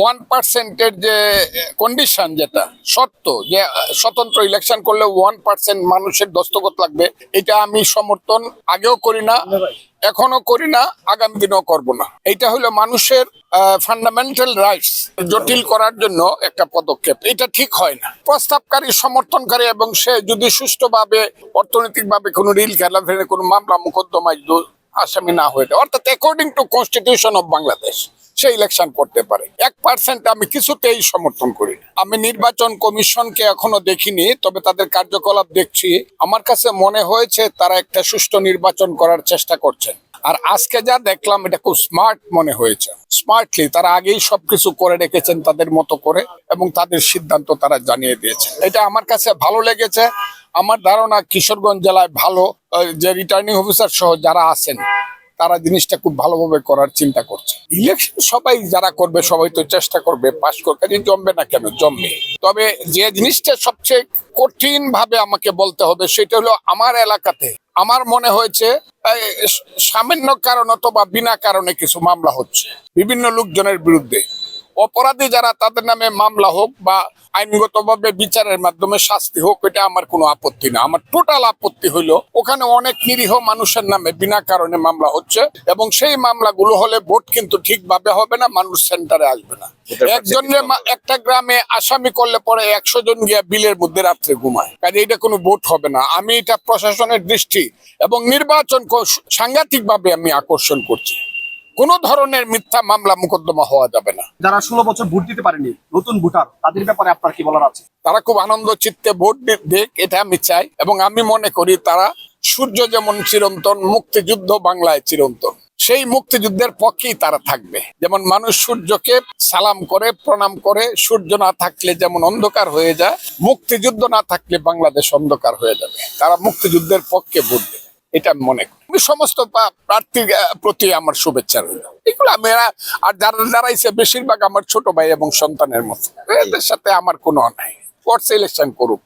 1% যে কন্ডিশন, যেটা শর্ত যে স্বতন্ত্র ইলেকশন করলে 1% মানুষের দস্তখত লাগবে, এটা আমি সমর্থন আগেও করি না, এখনো করি না, আগামী দিনও করব না। এটা হলো মানুষের ফান্ডামেন্টাল রাইটস জটিল করার জন্য একটা পদক্ষেপ। এটা ঠিক হয় না। প্রস্তাবকারী, সমর্থনকারী এবং সে যদি সুষ্ঠুভাবে অর্থনৈতিকভাবে কোনো রিল খেলাফের কোনো মামলা মোকদ্দমায় আসামি না হয়ে যায়, অর্থাৎ according to constitution of Bangladesh say election করতে পারে। 1% আমি কিছুতেই সমর্থন করি। আমি নির্বাচন কমিশনকে এখনো দেখিনি, তবে তাদের কার্যকলাপ দেখছি। আমার কাছে মনে হয়েছে তারা একটা সুষ্ঠু নির্বাচন করার চেষ্টা করছেন। আর আজকে যা দেখলাম এটা খুব স্মার্ট মনে হয়েছে। স্মার্টলি তারা আগেই সবকিছু করে রেখেছেন তাদের মতো করে, এবং তাদের সিদ্ধান্ত তারা জানিয়ে দিয়েছে। এটা আমার কাছে ভালো লেগেছে। আমার ধারণা কিশোরগঞ্জ জেলায় ভালো যে রিটার্নিং অফিসার সহ যারা আছেন তারা জিনিসটা খুব ভালোভাবে করার চিন্তা করছে। ইলেকশন সবাই যারা করবে সবাই তো চেষ্টা করবে পাশ করতে, জমবে না কেন, জমবে। তবে যে জিনিসটা সবচেয়ে কঠিন ভাবে আমাকে বলতে হবে সেটা হলো আমার এলাকাতে আমার মনে হয়েছে সামান্য কারণ অথবা বিনা কারণে কিছু মামলা হচ্ছে বিভিন্ন লোকজনের বিরুদ্ধে। অপরাধী যারা তাদের নামে মামলা হোক বা আইনগতভাবে বিচারের মাধ্যমে শাস্তি হোক, এটা আমার কোনো আপত্তি না। আমার টোটাল আপত্তি হইলো ওখানে অনেক নিরীহ মানুষের নামে বিনা কারণে মামলা হচ্ছে, এবং সেই মামলাগুলো হলে ভোট কিন্তু ঠিকভাবে হবে না, মানুষ সেন্টারে আসবে না। একজনের একটা গ্রামে আসামি করলে পরে 100 জন গিয়া বিলের মধ্যে রাত্রে ঘুমায়, কাজে এটা কোনো ভোট হবে না। আমি এটা প্রশাসনের দৃষ্টি এবং নির্বাচন সাংঘাতিক ভাবে আমি আকর্ষণ করছি। কোন ধরনের মিথ্যা মামলা মোকদ্দমা হওয়া যাবে না। যারা 16 বছর ভোট দিতে পারেনি, নতুন ভোটার, তাদের ব্যাপারে আপনার কি বলার আছে? তারা খুব আনন্দ চিত্তে ভোট দেখ, এটা আমি চাই। এবং আমি মনে করি তারা সূর্য যেমন চিরন্তন, মুক্তিযুদ্ধ বাংলায় চিরন্তন, সেই মুক্তিযুদ্ধের পক্ষেই তারা থাকবে। যেমন মানুষ সূর্যকে সালাম করে, প্রণাম করে, সূর্য না থাকলে যেমন অন্ধকার হয়ে যায়, মুক্তিযুদ্ধ না থাকলে বাংলাদেশ অন্ধকার হয়ে যাবে। তারা মুক্তিযুদ্ধের পক্ষে ভোট দেবে, এটা আমি মনে করি। সমস্ত প্রার্থীর প্রতি আমার শুভেচ্ছা রইল। এগুলো আমি আর যারা দাঁড়াইছে বেশিরভাগ আমার ছোট ভাই এবং সন্তানের মতো, এদের সাথে আমার কোনো নাই। কোর্টস ইলেকশন করুক।